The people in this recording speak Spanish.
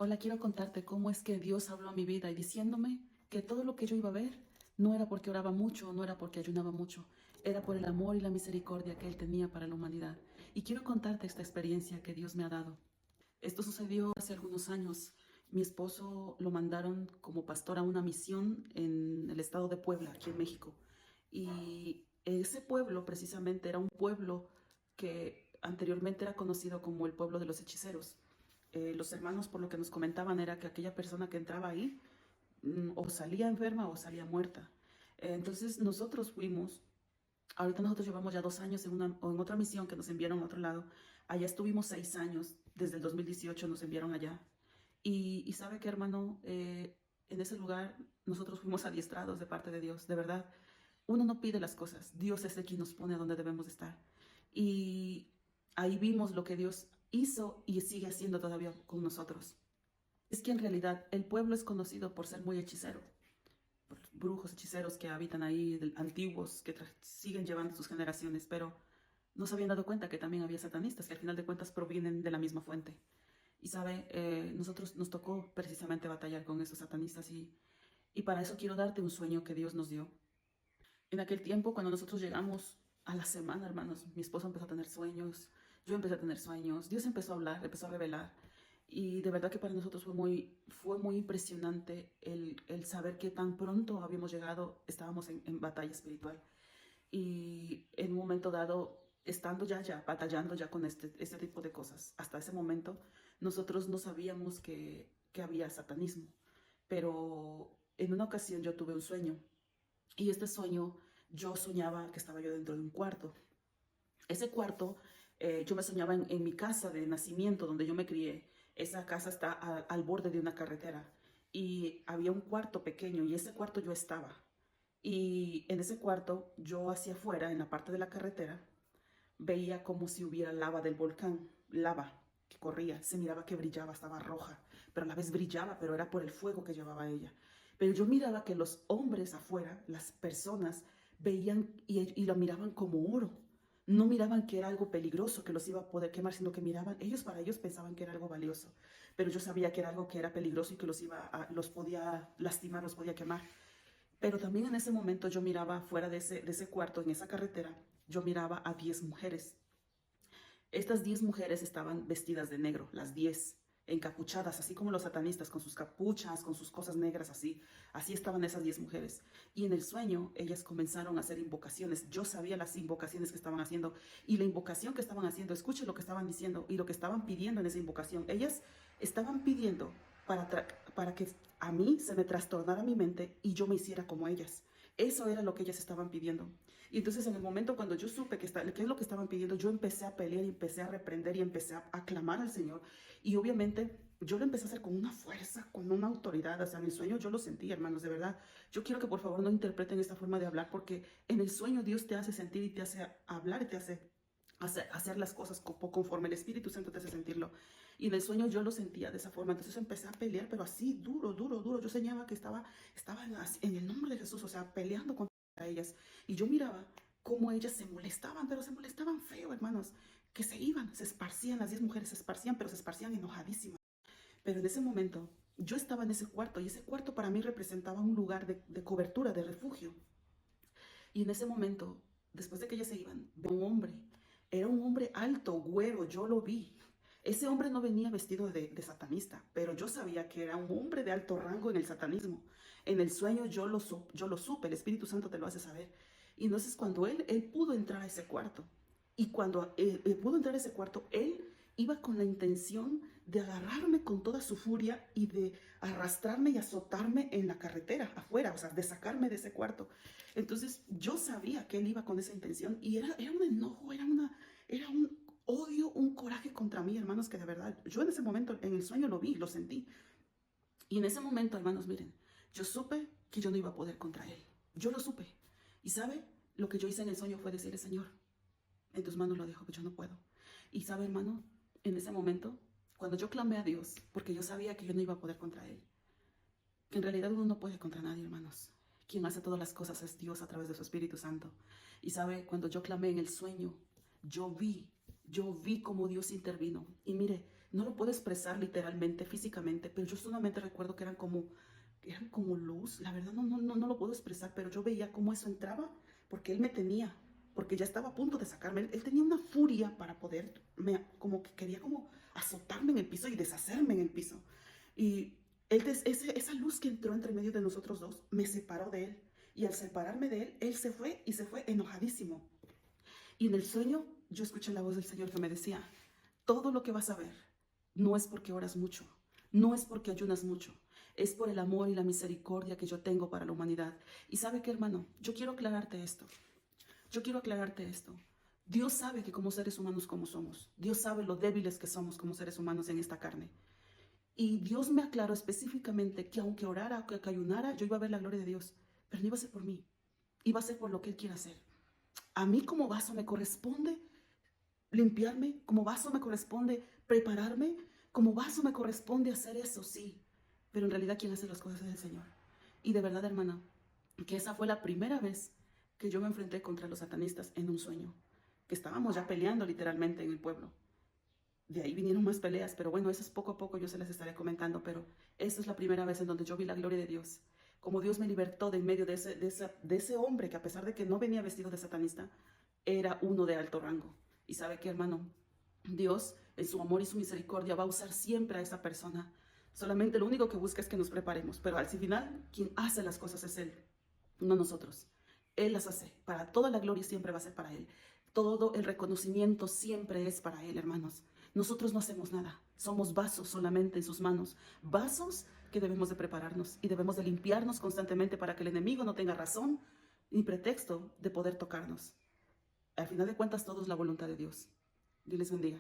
Hola, quiero contarte cómo es que Dios habló a mi vida y diciéndome que todo lo que yo iba a ver no era porque oraba mucho, no era porque ayunaba mucho, era por el amor y la misericordia que Él tenía para la humanidad. Y quiero contarte esta experiencia que Dios me ha dado. Esto sucedió hace algunos años. Mi esposo lo mandaron como pastor a una misión en el estado de Puebla, aquí en México. Y ese pueblo precisamente era un pueblo que anteriormente era conocido como el pueblo de los hechiceros. Los hermanos, por lo que nos comentaban, era que aquella persona que entraba ahí o salía enferma o salía muerta. Entonces nosotros fuimos. Ahorita nosotros llevamos ya 2 años o en otra misión que nos enviaron a otro lado. Allá estuvimos 6 años, desde el 2018 nos enviaron allá. Y sabe que, hermano, en ese lugar nosotros fuimos adiestrados de parte de Dios, de verdad. Uno no pide las cosas, Dios es el quien nos pone donde debemos estar. Y ahí vimos lo que Dios hizo y sigue haciendo todavía con nosotros. Es que en realidad el pueblo es conocido por ser muy hechicero, por brujos, hechiceros que habitan ahí, antiguos, que siguen llevando sus generaciones, pero no se habían dado cuenta que también había satanistas, que al final de cuentas provienen de la misma fuente. Y sabe, nosotros nos tocó precisamente batallar con esos satanistas y para eso quiero darte un sueño que Dios nos dio. En aquel tiempo, cuando nosotros llegamos a la semana, hermanos, mi esposo empezó a tener sueños, yo empecé a tener sueños, Dios empezó a hablar, empezó a revelar. Y de verdad que para nosotros fue muy impresionante el saber que tan pronto habíamos llegado, estábamos en batalla espiritual. Y en un momento dado, estando ya batallando ya con este tipo de cosas, hasta ese momento, nosotros no sabíamos que había satanismo. Pero en una ocasión yo tuve un sueño y este sueño yo soñaba que estaba yo dentro de un cuarto. Ese cuarto, yo me soñaba en mi casa de nacimiento, donde yo me crié. Esa casa está al borde de una carretera y había un cuarto pequeño y ese cuarto yo estaba. Y en ese cuarto, yo hacia afuera, en la parte de la carretera, veía como si hubiera lava del volcán, lava que corría, se miraba que brillaba, estaba roja, pero a la vez brillaba, pero era por el fuego que llevaba ella. Pero yo miraba que los hombres afuera, las personas, veían y lo miraban como oro. No miraban que era algo peligroso que los iba a poder quemar, sino que miraban, para ellos pensaban que era algo valioso, pero yo sabía que era algo que era peligroso y que los podía lastimar, los podía quemar. Pero también en ese momento yo miraba fuera de ese cuarto, en esa carretera, yo miraba a 10 mujeres. Estas 10 mujeres estaban vestidas de negro, las 10 encapuchadas, así como los satanistas, con sus capuchas, con sus cosas negras, así estaban esas 10 mujeres. Y en el sueño ellas comenzaron a hacer invocaciones. Yo sabía las invocaciones que estaban haciendo y la invocación que estaban haciendo, escuche lo que estaban diciendo y lo que estaban pidiendo en esa invocación. Ellas estaban pidiendo para que a mí se me trastornara mi mente y yo me hiciera como ellas. Eso era lo que ellas estaban pidiendo. Y entonces en el momento cuando yo supe qué es lo que estaban pidiendo, yo empecé a pelear y empecé a reprender y empecé a clamar al Señor. Y obviamente yo lo empecé a hacer con una fuerza, con una autoridad. O sea, en el sueño yo lo sentí, hermanos, de verdad. Yo quiero que por favor no interpreten esta forma de hablar porque en el sueño Dios te hace sentir y te hace hablar y te hace hacer las cosas conforme el Espíritu Santo te hace sentirlo. Y en el sueño yo lo sentía de esa forma. Entonces empecé a pelear, pero así, duro, duro, duro. Yo soñaba que estaba en el nombre de Jesús, o sea, peleando contra ellas. Y yo miraba cómo ellas se molestaban, pero se molestaban feo, hermanos. Que se iban, se esparcían, las 10 mujeres se esparcían, pero se esparcían enojadísimas. Pero en ese momento yo estaba en ese cuarto y ese cuarto para mí representaba un lugar de cobertura, de refugio. Y en ese momento, después de que ellas se iban, veo un hombre. Era un hombre alto, güero, yo lo vi. Ese hombre no venía vestido de satanista, pero yo sabía que era un hombre de alto rango en el satanismo. En el sueño yo lo supe, el Espíritu Santo te lo hace saber. Y entonces cuando él pudo entrar a ese cuarto, y cuando él pudo entrar a ese cuarto, él iba con la intención de agarrarme con toda su furia y de arrastrarme y azotarme en la carretera afuera, o sea, de sacarme de ese cuarto. Entonces yo sabía que él iba con esa intención y era un enojo, era un odio, un coraje contra mí, hermanos, que de verdad, yo en ese momento, en el sueño lo vi, lo sentí. Y en ese momento, hermanos, miren, yo supe que yo no iba a poder contra él. Yo lo supe. Y ¿sabe? Lo que yo hice en el sueño fue decirle, Señor, en tus manos lo dejo, que yo no puedo. Y ¿sabe, hermano? En ese momento, cuando yo clamé a Dios, porque yo sabía que yo no iba a poder contra él, que en realidad uno no puede contra nadie, hermanos. Quien hace todas las cosas es Dios a través de su Espíritu Santo. Y sabe, cuando yo clamé en el sueño, yo vi cómo Dios intervino. Y mire, No lo puedo expresar literalmente, físicamente, pero yo solamente recuerdo que eran como luz. La verdad no lo puedo expresar, pero yo veía cómo eso entraba porque él me tenía, porque ya estaba a punto de sacarme. Él tenía una furia para poder, como que quería como azotarme en el piso y deshacerme en el piso. Y esa luz que entró entre medio de nosotros dos me separó de él. Y al separarme de él, él se fue y se fue enojadísimo. Y en el sueño yo escuché la voz del Señor que me decía, todo lo que vas a ver no es porque oras mucho, no es porque ayunas mucho, es por el amor y la misericordia que yo tengo para la humanidad. Y sabe qué, hermano, yo quiero aclararte esto. Yo quiero aclararte esto. Dios sabe que como seres humanos como somos, Dios sabe lo débiles que somos como seres humanos en esta carne. Y Dios me aclaró específicamente que aunque orara o que ayunara, yo iba a ver la gloria de Dios, pero no iba a ser por mí, iba a ser por lo que Él quiere hacer. A mí como vaso me corresponde limpiarme, como vaso me corresponde prepararme, como vaso me corresponde hacer eso, sí, pero en realidad quien hace las cosas es el Señor. Y de verdad, hermana, que esa fue la primera vez que yo me enfrenté contra los satanistas en un sueño, que estábamos ya peleando literalmente en el pueblo. De ahí vinieron más peleas, pero bueno, esas poco a poco yo se las estaré comentando, pero esa es la primera vez en donde yo vi la gloria de Dios. Como Dios me libertó de en medio de ese hombre que a pesar de que no venía vestido de satanista, era uno de alto rango. Y sabe qué, hermano, Dios en su amor y su misericordia va a usar siempre a esa persona. Solamente lo único que busca es que nos preparemos, pero al final quien hace las cosas es Él, no nosotros. Él las hace. Para toda la gloria siempre va a ser para Él. Todo el reconocimiento siempre es para Él, hermanos. Nosotros no hacemos nada. Somos vasos solamente en sus manos. Vasos que debemos de prepararnos y debemos de limpiarnos constantemente para que el enemigo no tenga razón ni pretexto de poder tocarnos. Al final de cuentas, todo es la voluntad de Dios. Dios les bendiga.